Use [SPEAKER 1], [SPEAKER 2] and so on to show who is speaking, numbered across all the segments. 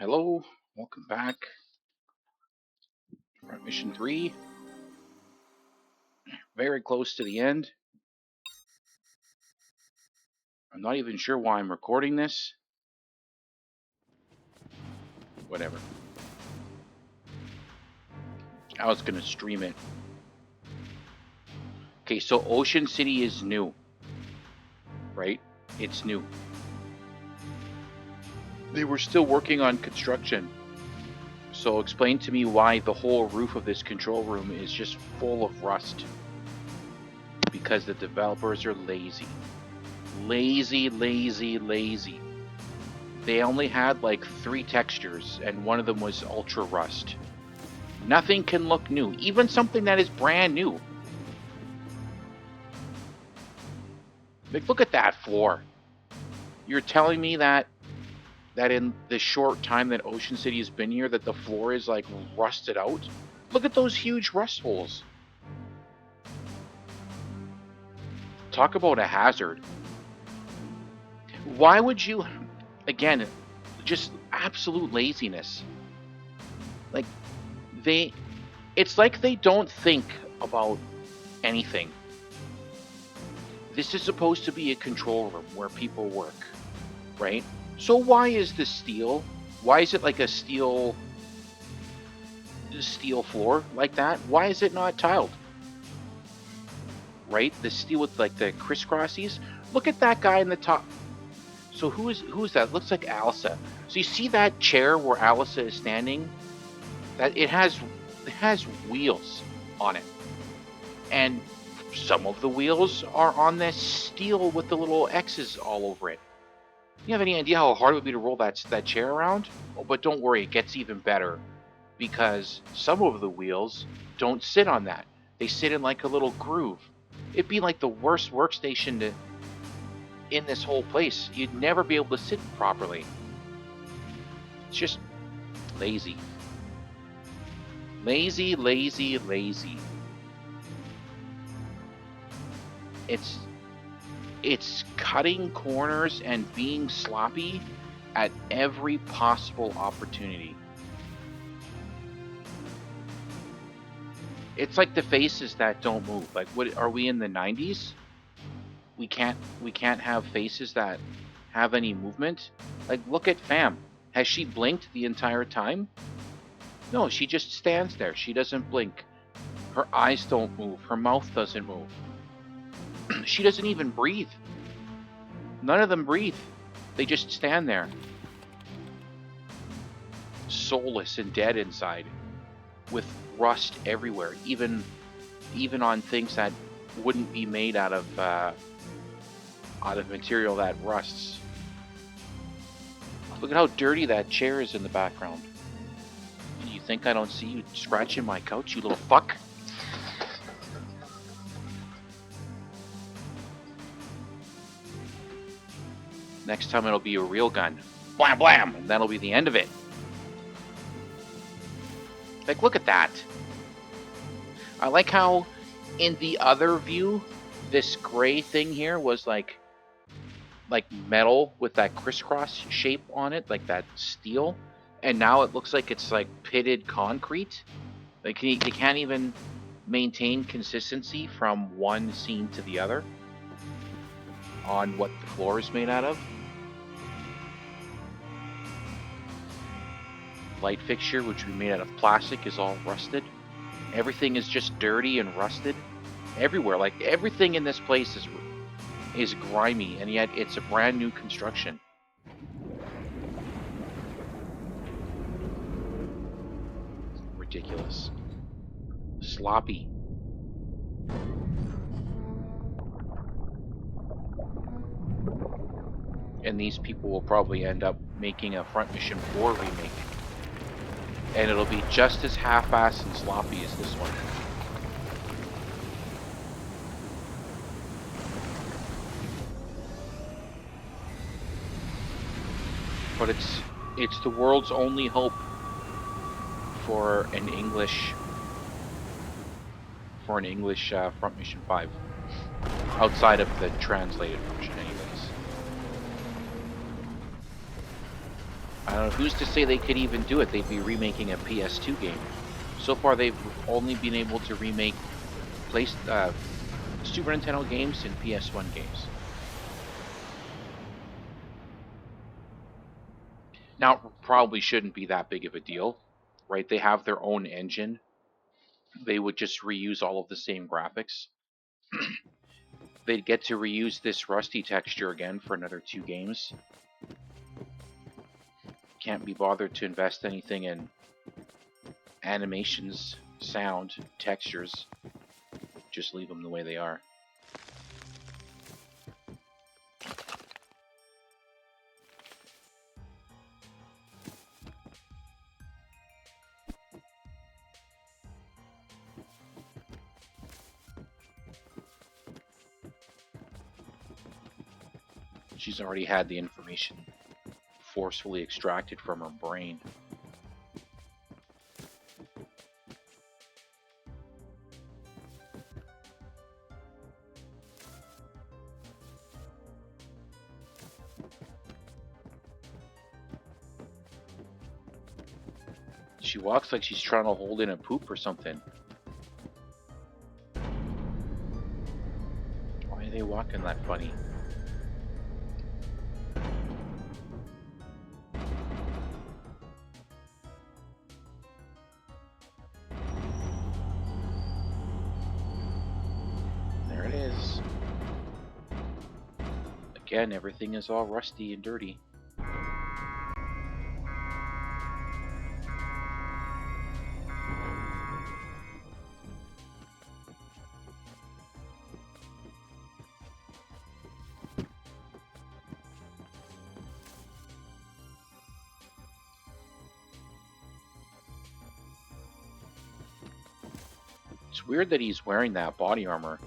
[SPEAKER 1] Hello, welcome back. We're at mission 3, very close to the end. I'm not even sure why I'm recording this. Whatever. I was going to stream it. Okay, so Ocean City is new, right? It's new. They were still working on construction. So explain to me why the whole roof of this control room is just full of rust. Because the developers are lazy. Lazy, lazy, lazy. They only had like 3 textures, and one of them was ultra rust. Nothing can look new, even something that is brand new. Like, look at that floor. You're telling me that in the short time that Ocean City has been here, that the floor is like rusted out? Look at those huge rust holes. Talk about a hazard. Why would you, again, just absolute laziness. Like, it's like they don't think about anything. This is supposed to be a control room where people work, right? So why is the steel? Why is it like a steel floor like that? Why is it not tiled? Right? The steel with like the crisscrossies. Look at that guy in the top. So who is that? Looks like Alisa. So you see that chair where Alisa is standing? That it has wheels on it. And some of the wheels are on this steel with the little X's all over it. You have any idea how hard it would be to roll that chair around? Oh, but don't worry, it gets even better, because some of the wheels don't sit on that. They sit in like a little groove. It'd be like the worst workstation in this whole place. You'd never be able to sit properly. It's just lazy. Lazy, lazy, lazy. It's cutting corners and being sloppy at every possible opportunity. It's like the faces that don't move. Like, what are we in the 90s? We can't have faces that have any movement. Like, look at Fam. Has she blinked the entire time? No, she just stands there. She doesn't blink. Her eyes don't move. Her mouth doesn't move. She doesn't even breathe. None of them breathe. They just stand there. Soulless and dead inside, with rust everywhere, even on things that wouldn't be made out of material that rusts. Look at how dirty that chair is in the background. You think I don't see you scratching my couch, you little fuck? Next time it'll be a real gun. Blam blam! And that'll be the end of it. Like, look at that. I like how in the other view, this gray thing here was like metal with that crisscross shape on it, like that steel. And now it looks like it's like pitted concrete. Like, they can't even maintain consistency from one scene to the other on what the floor is made out of. Light fixture, which we made out of plastic, is all rusted. Everything is just dirty and rusted everywhere. Like, everything in this place is grimy, and yet it's a brand new construction. Ridiculous. Sloppy. And these people will probably end up making a Front Mission 4 remake. And it'll be just as half-assed and sloppy as this one. But it's the world's only hope for an English Front Mission 5, outside of the translated version, anyways. I don't know, who's to say they could even do it? They'd be remaking a PS2 game. So far, they've only been able to remake Super Nintendo games and PS1 games. Now, it probably shouldn't be that big of a deal, right? They have their own engine. They would just reuse all of the same graphics. They'd get to reuse this rusty texture again for another 2 games. Can't be bothered to invest anything in animations, sound, textures. Just leave them the way they are. She's already had the information forcefully extracted from her brain. She walks like she's trying to hold in a poop or something. Why are they walking that funny? There it is. Again, everything is all rusty and dirty. It's weird that he's wearing that body armor.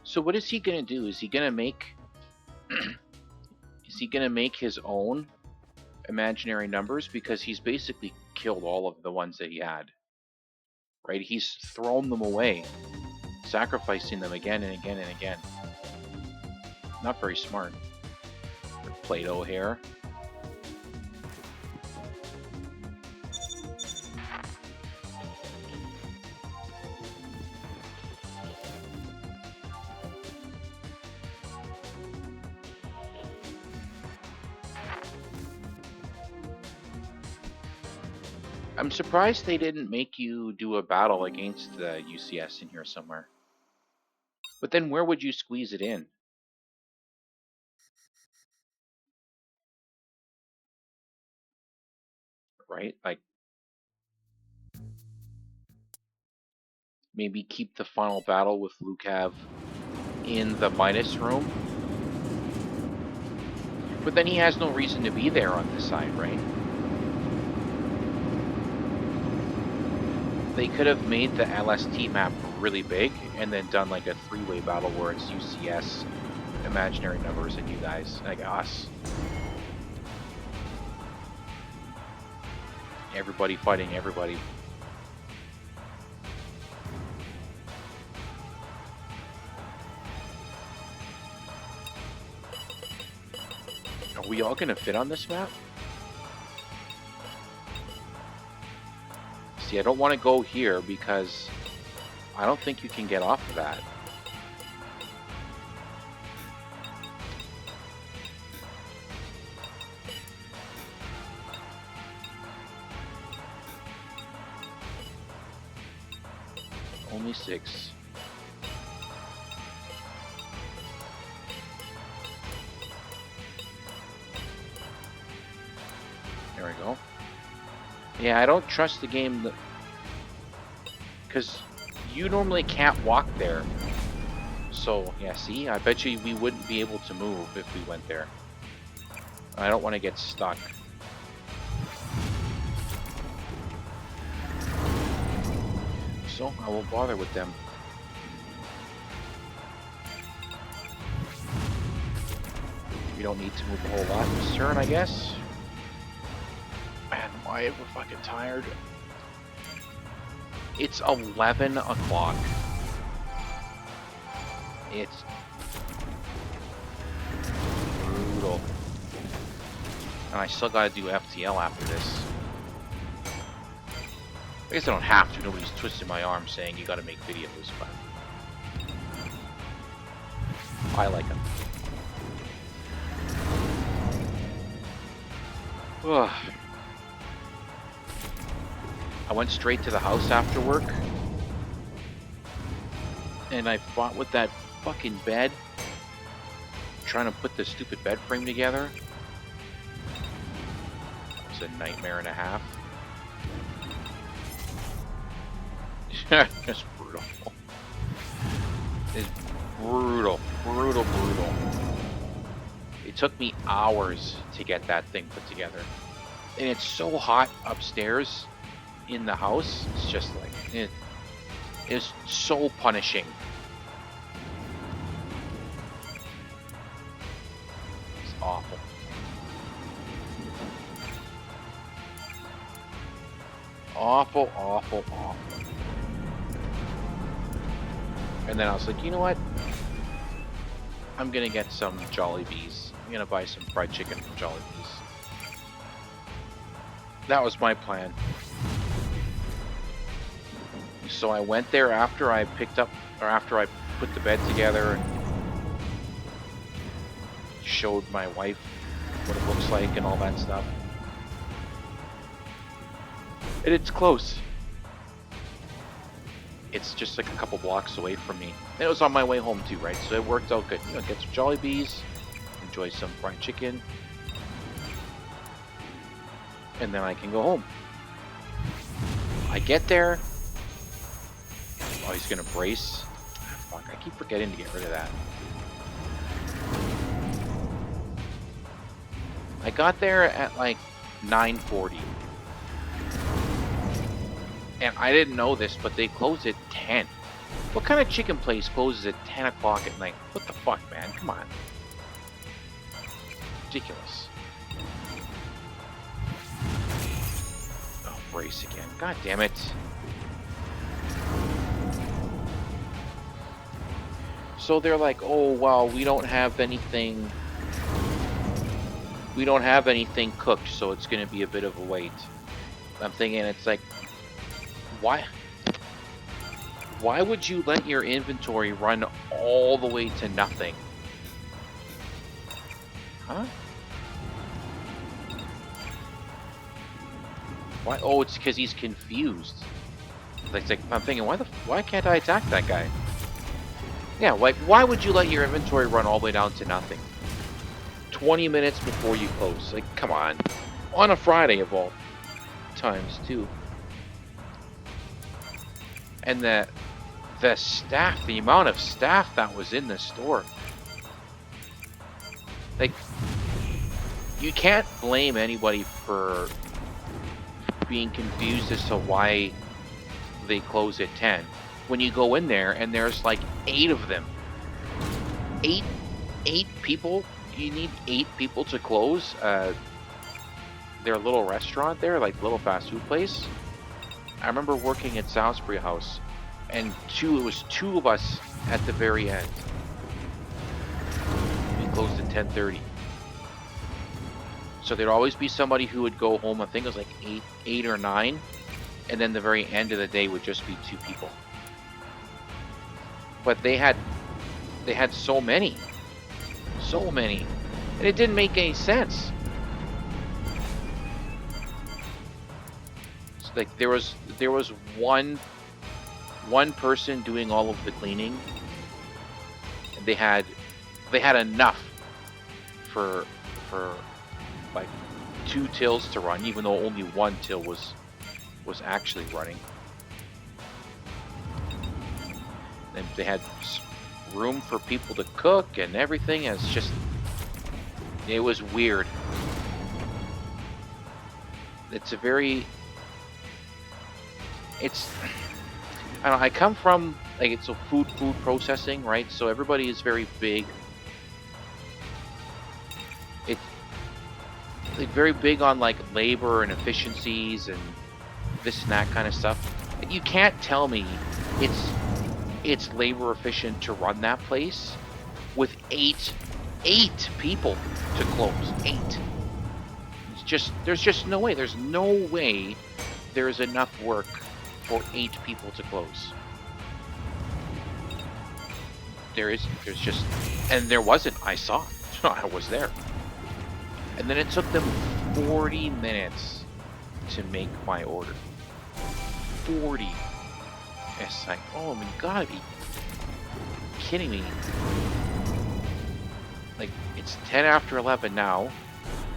[SPEAKER 1] So what is he gonna do? Is he gonna make is he gonna make his own imaginary numbers? Because he's basically killed all of the ones that he had. Right? He's thrown them away, sacrificing them again and again and again. Not very smart. Play-Doh hair. I'm surprised they didn't make you do a battle against the UCS in here somewhere. But then where would you squeeze it in? Right? Like, maybe keep the final battle with Lucav in the minus room. But then he has no reason to be there on this side, right? They could have made the LST map really big and then done like a 3-way battle where it's UCS, imaginary numbers, and you guys, like us. Everybody fighting everybody. Are we all gonna fit on this map? See, I don't want to go here because I don't think you can get off of that. Only 6. There we go. Yeah, I don't trust the game that... because you normally can't walk there. So, yeah, see? I bet you we wouldn't be able to move if we went there. I don't want to get stuck. So, I won't bother with them. We don't need to move a whole lot this turn, I guess. Man, I ever fucking tired? It's 11 o'clock. It's brutal. And I still gotta do FTL after this. I guess I don't have to. Nobody's twisting my arm saying you gotta make videos, but I like them. Ugh. I went straight to the house after work, and I fought with that fucking bed, trying to put the stupid bed frame together. It was a nightmare and a half. Just brutal. It's brutal, brutal, brutal. It took me hours to get that thing put together. And it's so hot upstairs in the house. It's just like, it is so punishing. It's awful. Awful, awful, awful. And then I was like, you know what? I'm gonna get some Jollibees. I'm gonna buy some fried chicken from Jollibees. That was my plan. So I went there after I picked up, or after I put the bed together and showed my wife what it looks like and all that stuff. And it's close. It's just like a couple blocks away from me. And it was on my way home too, right? So it worked out good. You know, get some Jollibees, enjoy some fried chicken, and then I can go home. I get there. Oh, he's gonna brace. Fuck, I keep forgetting to get rid of that. I got there at like 9:40. And I didn't know this, but they close at 10. What kind of chicken place closes at 10 o'clock at night? What the fuck, man? Come on. Ridiculous. Oh, brace again. God damn it. So they're like, oh, well, we don't have anything cooked, so it's going to be a bit of a wait. I'm thinking, it's like, why would you let your inventory run all the way to nothing? Huh? Why? Oh, it's because he's confused. Like, I'm thinking, why can't I attack that guy? Yeah, like, why would you let your inventory run all the way down to nothing? 20 minutes before you close. Like, come on. On a Friday of all times, too. And the staff, the amount of staff that was in the store. Like, you can't blame anybody for being confused as to why they close at 10. When you go in there and there's like 8 of them. 8 people? You need 8 people to close their little restaurant there, like little fast food place. I remember working at Salisbury House, and it was 2 of us at the very end. We closed at 10:30. So there'd always be somebody who would go home. I think it was like 8 or 9, and then the very end of the day would just be 2 people. But they had so many, and it didn't make any sense. Like there was one person doing all of the cleaning. And they had enough for like 2 tills to run, even though only 1 till was actually running. And they had room for people to cook and everything. It was weird. I don't know, I come from, like, it's a food processing, right? So everybody is very big. like very big on like labor and efficiencies and this and that kind of stuff. You can't tell me it's labor efficient to run that place with eight people to close. 8. It's just there's just no way. There's no way there's enough work for 8 people to close. There's just, and there wasn't. I saw it. I was there. And then it took them 40 minutes to make my order. 40. It's like, oh, I mean, you gotta be kidding me. Like, it's 10 after 11 now.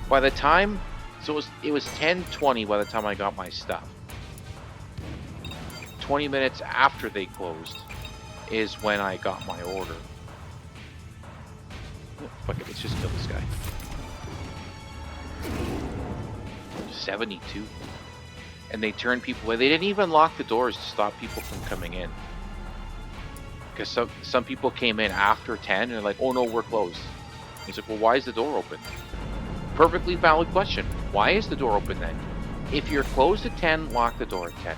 [SPEAKER 1] By the time, so it was 10:20 by the time I got my stuff. 20 minutes after they closed is when I got my order. Oh, fuck it, let's just kill this guy. 72. And they turned people away. They didn't even lock the doors to stop people from coming in. Because some people came in after 10 and they're like, oh no, we're closed. He's like, well, why is the door open? Perfectly valid question. Why is the door open then? If you're closed at 10, lock the door at 10.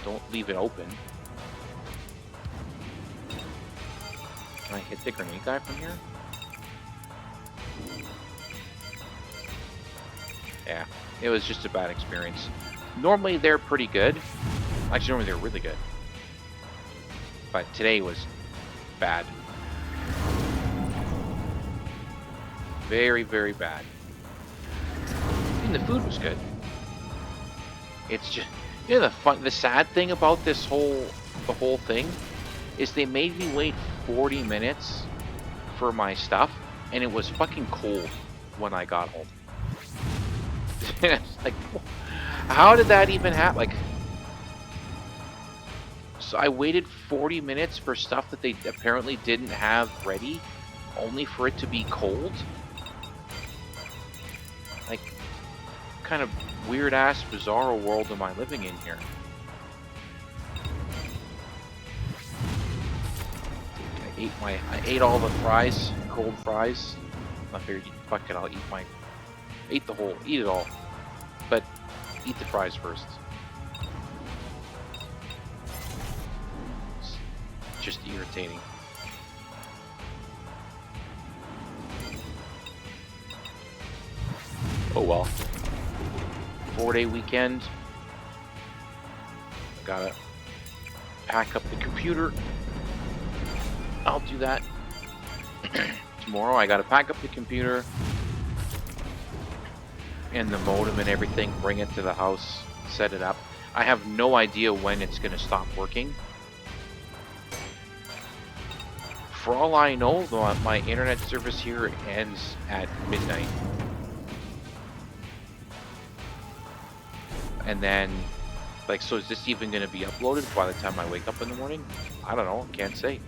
[SPEAKER 1] Don't leave it open. Can I hit the grenade guy from here? Yeah, it was just a bad experience. Normally they're pretty good. Actually, normally they're really good. But today was bad. Very, very bad. And the food was good. It's just, you know, the sad thing about the whole thing is they made me wait 40 minutes for my stuff, and it was fucking cold when I got home. It's like, how did that even happen? Like, so I waited 40 minutes for stuff that they apparently didn't have ready, only for it to be cold. Like, what kind of weird ass bizarre world am I living in here? I ate all the fries, cold fries. I figured, fuck it, I'll eat it all. But eat the fries first. It's just irritating. Oh well. 4-day weekend. I gotta pack up the computer. I'll do that. Tomorrow I gotta pack up the computer and the modem and everything, bring it to the house, set it up. I have no idea when it's gonna stop working. For all I know, my internet service here ends at midnight. And then, like, so is this even gonna be uploaded by the time I wake up in the morning? I don't know, can't say.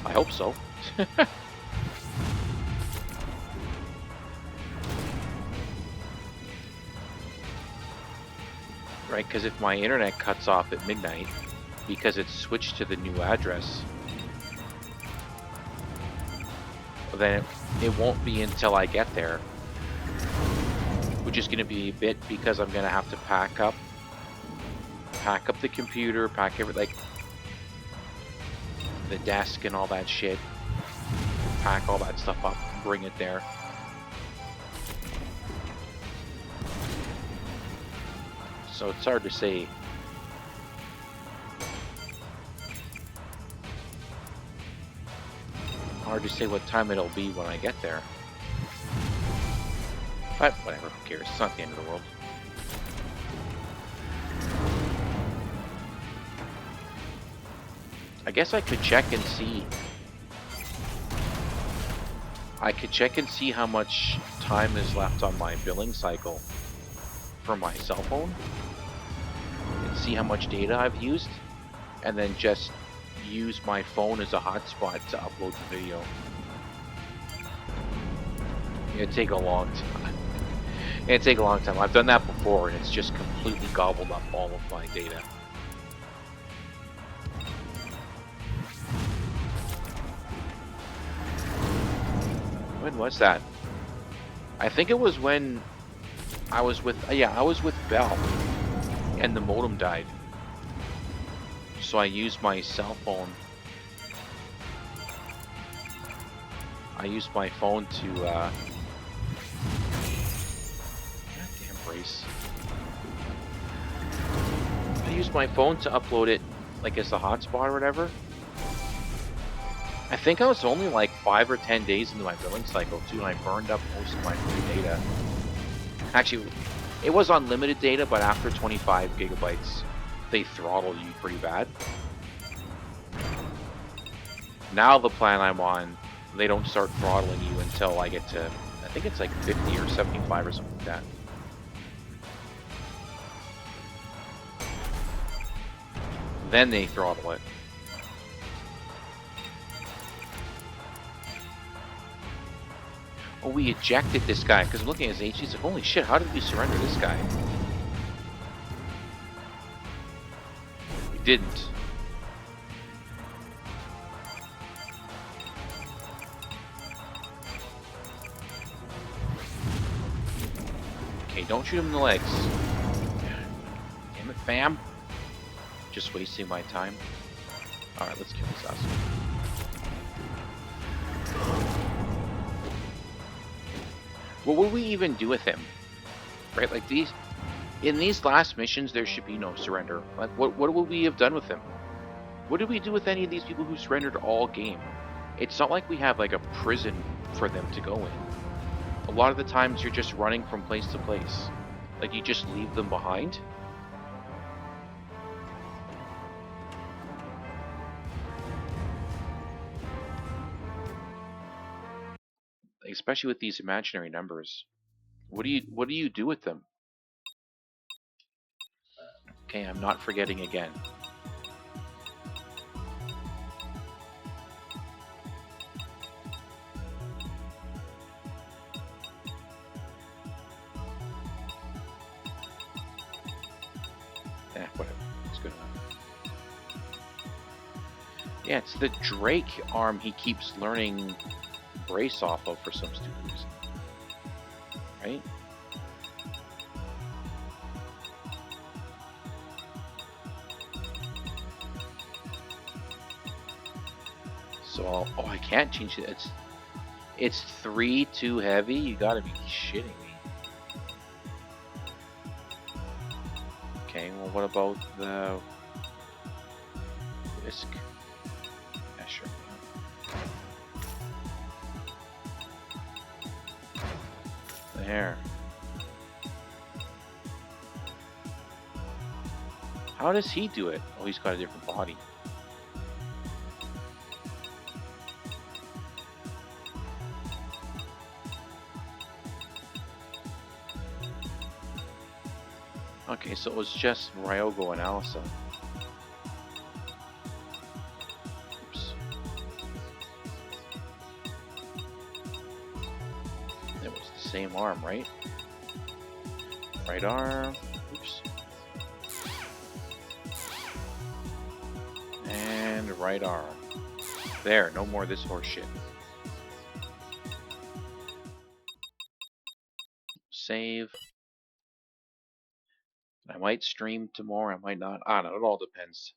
[SPEAKER 1] I hope so. Right, because if my internet cuts off at midnight because it's switched to the new address, then it won't be until I get there, which is going to be a bit, because I'm going to have to pack up the computer, pack everything, like the desk and all that shit, pack all that stuff up, bring it there. So it's hard to say. Hard to say what time it'll be when I get there. But whatever, who cares? It's not the end of the world. I guess I could check and see. I could check and see how much time is left on my billing cycle for my cell phone, and see how much data I've used, and then just use my phone as a hotspot to upload the video. It'd take a long time. It'd take a long time. I've done that before, and it's just completely gobbled up all of my data. When was that? I think it was when I was with yeah, I was with Bell and the modem died. So I used my cell phone. I used my phone to goddamn brace. I used my phone to upload it like as the hotspot or whatever. I think I was only like 5 or 10 days into my billing cycle too, and I burned up most of my free data. Actually, it was unlimited data, but after 25 gigabytes, they throttle you pretty bad. Now the plan I'm on, they don't start throttling you until I get to, I think it's like 50 or 75 or something like that. Then they throttle it. Oh, we ejected this guy, because I'm looking at his HDs like, holy shit, how did we surrender this guy? We didn't. Okay, don't shoot him in the legs. Damn it, fam. Just wasting my time. Alright, let's kill this asshole. What would we even do with him? Right, like in these last missions, there should be no surrender. Like, what would we have done with him? What did we do with any of these people who surrendered all game? It's not like we have like a prison for them to go in. A lot of the times you're just running from place to place. Like you just leave them behind. Especially with these imaginary numbers. What do you do with them? Okay, I'm not forgetting again. Whatever. It's good enough. Yeah, it's the Drake arm he keeps learning brace off of for some stupid reason. Right? So, oh, I can't change it. It's 3 too heavy? You gotta be shitting me. Okay, well, what about the whisk? Yeah, sure. There. How does he do it? Oh, he's got a different body. Okay, so it was just Ryogo and Alisa. Oops. It was the same arm, right? Right arm. Oops. And right arm. There, no more of this horse shit. Save. I might stream tomorrow, I might not. I don't know, it all depends.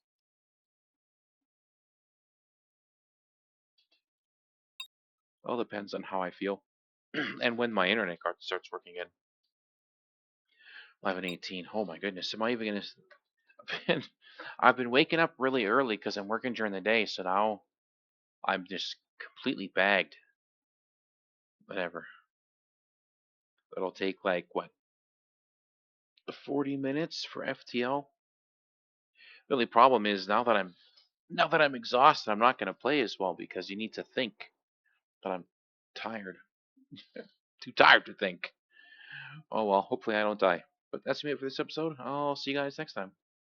[SPEAKER 1] It all depends on how I feel. And when my internet card starts working in. 11:18. Oh my goodness, am I even gonna... I've been waking up really early because I'm working during the day, so now I'm just completely bagged. Whatever. It'll take like, what, 40 minutes for FTL? The only problem is now that I'm exhausted, I'm not gonna play as well because you need to think. But I'm tired. Too tired to think. Oh well, hopefully I don't die. But that's me for this episode. I'll see you guys next time.